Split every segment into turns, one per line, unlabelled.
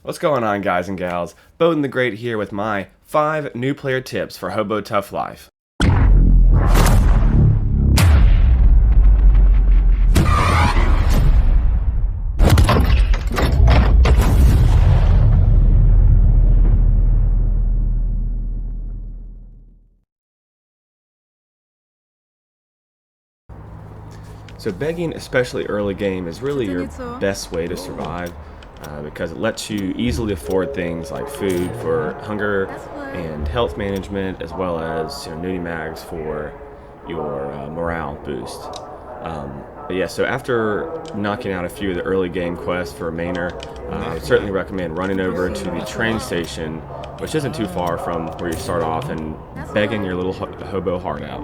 What's going on, guys and gals? Bowden the Great here with my 5 new player tips for Hobo Tough Life. So begging, especially early game, is really your best way to survive because it lets you easily afford things like food for hunger and health management, as well as nudie mags for your morale boost. But yeah, so after knocking out a few of the early game quests for a mainer, I would certainly recommend running over to the train station, which isn't too far from where you start off, and begging your little hobo heart out.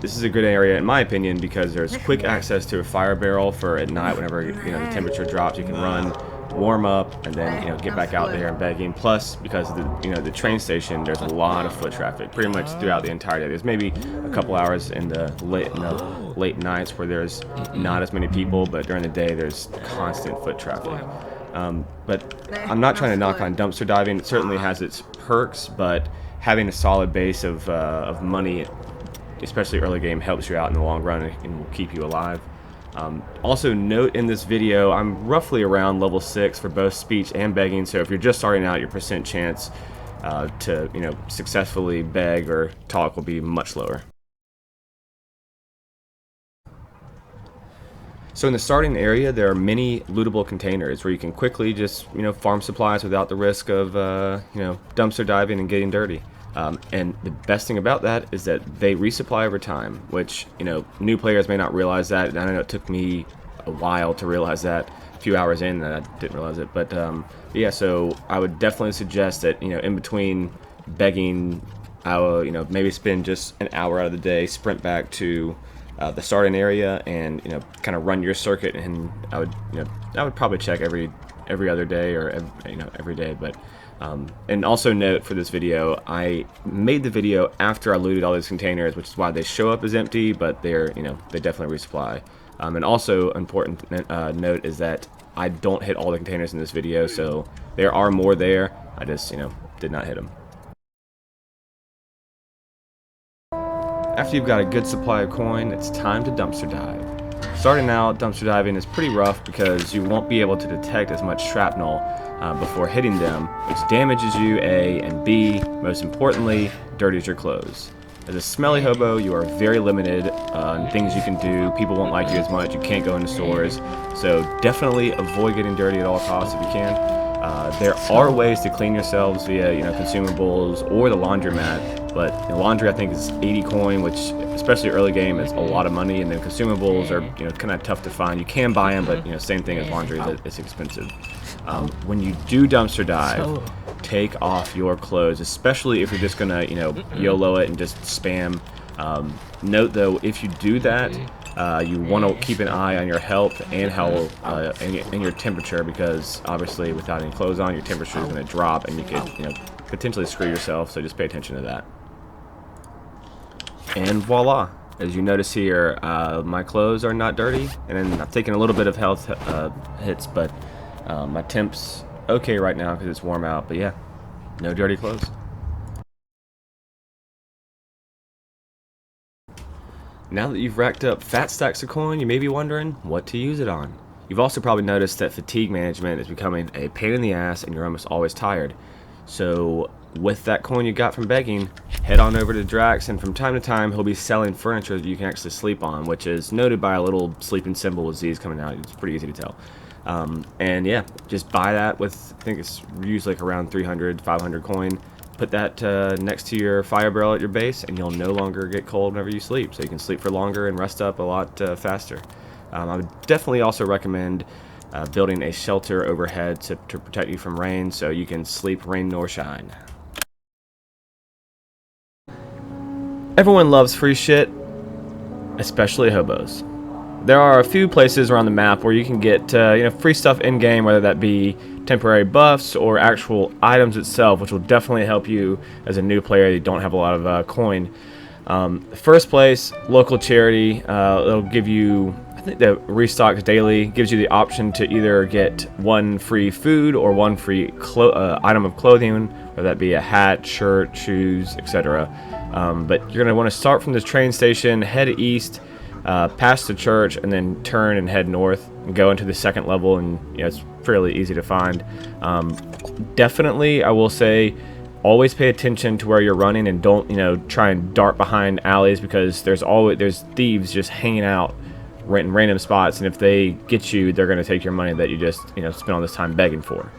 This is a good area in my opinion because there's quick access to a fire barrel for at night whenever the temperature drops. You can run, warm up, and then get back out there and begging. Plus, because of the train station, there's a lot of foot traffic pretty much throughout the entire day. There's maybe a couple hours in the late nights where there's not as many people, but during the day there's constant foot traffic. But I'm not trying to knock on dumpster diving. It certainly has its perks, but having a solid base of money, especially early game, helps you out in the long run and will keep you alive. Also note in this video, I'm roughly around level 6 for both speech and begging, so if you're just starting out, your percent chance to successfully beg or talk will be much lower. So in the starting area, there are many lootable containers where you can quickly just farm supplies without the risk of dumpster diving and getting dirty. And the best thing about that is that they resupply over time, which new players may not realize that. And I know it took me a while to realize that, a few hours in that I didn't realize it. But yeah, so I would definitely suggest that in between begging, I will maybe spend just an hour out of the day, sprint back to the starting area, and kind of run your circuit. And I would probably check every other day or every day. But and also note for this video, I made the video after I looted all these containers, which is why they show up as empty, but they definitely resupply. And also important note is that I don't hit all the containers in this video, so there are more there. I just did not hit them. After you've got a good supply of coin, it's time to dumpster dive. Starting out, dumpster diving is pretty rough because you won't be able to detect as much shrapnel before hitting them, which damages you, A, and B, most importantly, dirties your clothes. As a smelly hobo, you are very limited on things you can do. People won't like you as much. You can't go into stores, so definitely avoid getting dirty at all costs if you can. There are ways to clean yourselves via consumables or the laundromat, but laundry I think is 80 coin, which especially early game is a lot of money, and then consumables are kind of tough to find. You can buy them, but same thing as laundry, it's expensive. When you do dumpster dive, take off your clothes, especially if you're just gonna YOLO it and just spam. Note though, if you do that, you want to keep an eye on your health and how and your temperature, because obviously without any clothes on, your temperature is going to drop and you could potentially screw yourself, so just pay attention to that. And voila, as you notice here, my clothes are not dirty, and then I've taken a little bit of health hits, but my temp's okay right now because it's warm out. But yeah, no dirty clothes. Now that you've racked up fat stacks of coin, you may be wondering what to use it on. You've also probably noticed that fatigue management is becoming a pain in the ass and you're almost always tired. So with that coin you got from begging, head on over to Drax, and from time to time he'll be selling furniture that you can actually sleep on, which is noted by a little sleeping symbol with Z's coming out. It's pretty easy to tell. And yeah, just buy that with, I think it's usually like around 300, 500 coin. Put that next to your fire barrel at your base, and you'll no longer get cold whenever you sleep, so you can sleep for longer and rest up a lot faster. I would definitely also recommend building a shelter overhead to protect you from rain, so you can sleep rain nor shine. Everyone loves free shit, especially hobos. There are a few places around the map where you can get free stuff in game, whether that be temporary buffs or actual items itself, which will definitely help you as a new player that don't have a lot of coin. First place, local charity. They'll give you I think that Restock Daily gives you the option to either get one free food or one free item of clothing, whether that be a hat, shirt, shoes, etc. But you're going to want to start from the train station, head east, past the church, and then turn and head north and go into the second level, and it's fairly easy to find. Definitely, I will say, always pay attention to where you're running, and don't try and dart behind alleys, because there's thieves just hanging out in random spots, and if they get you, they're going to take your money that you just spent all this time begging for.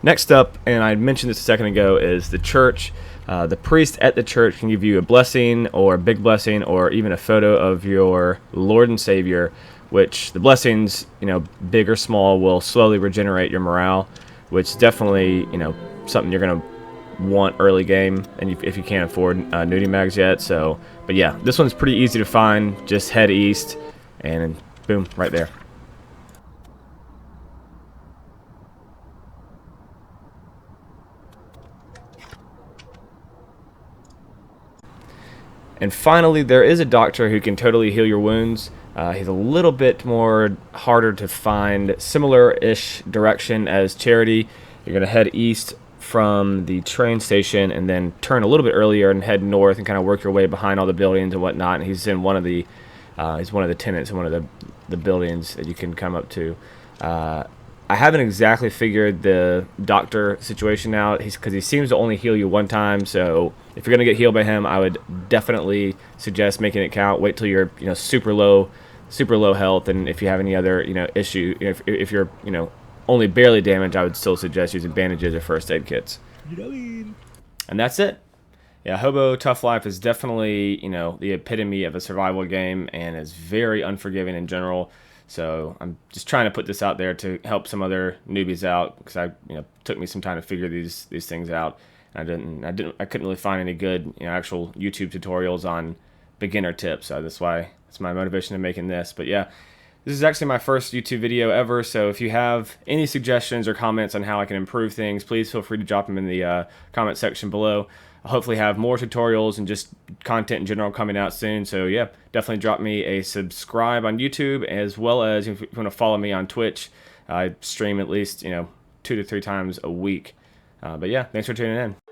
Next up, and I mentioned this a second ago, is the church. The priest at the church can give you a blessing, or a big blessing, or even a photo of your Lord and Savior, which the blessings, big or small, will slowly regenerate your morale, which is definitely, something you're going to want early game, and if you can't afford nudie mags yet. So, but yeah, this one's pretty easy to find. Just head east, and boom, right there. And finally, there is a doctor who can totally heal your wounds. He's a little bit more harder to find, similar-ish direction as Charity. You're going to head east from the train station and then turn a little bit earlier and head north and kind of work your way behind all the buildings and whatnot. And he's in one of the tenants in one of the buildings that you can come up to. I haven't exactly figured the doctor situation out, because he seems to only heal you one time. So if you're gonna get healed by him, I would definitely suggest making it count. Wait till you're super low health, and if you have any other issue, if you're only barely damaged, I would still suggest using bandages or first aid kits. And that's it. Yeah, Hobo Tough Life is definitely the epitome of a survival game, and is very unforgiving in general. So I'm just trying to put this out there to help some other newbies out, because took me some time to figure these things out. And I couldn't really find any good actual YouTube tutorials on beginner tips. So that's my motivation in making this. But yeah, this is actually my first YouTube video ever. So if you have any suggestions or comments on how I can improve things, please feel free to drop them in the comment section below. I'll hopefully have more tutorials and just content in general coming out soon. So yeah, definitely drop me a subscribe on YouTube, as well as if you want to follow me on Twitch. I stream at least 2 to 3 times a week. But yeah, thanks for tuning in.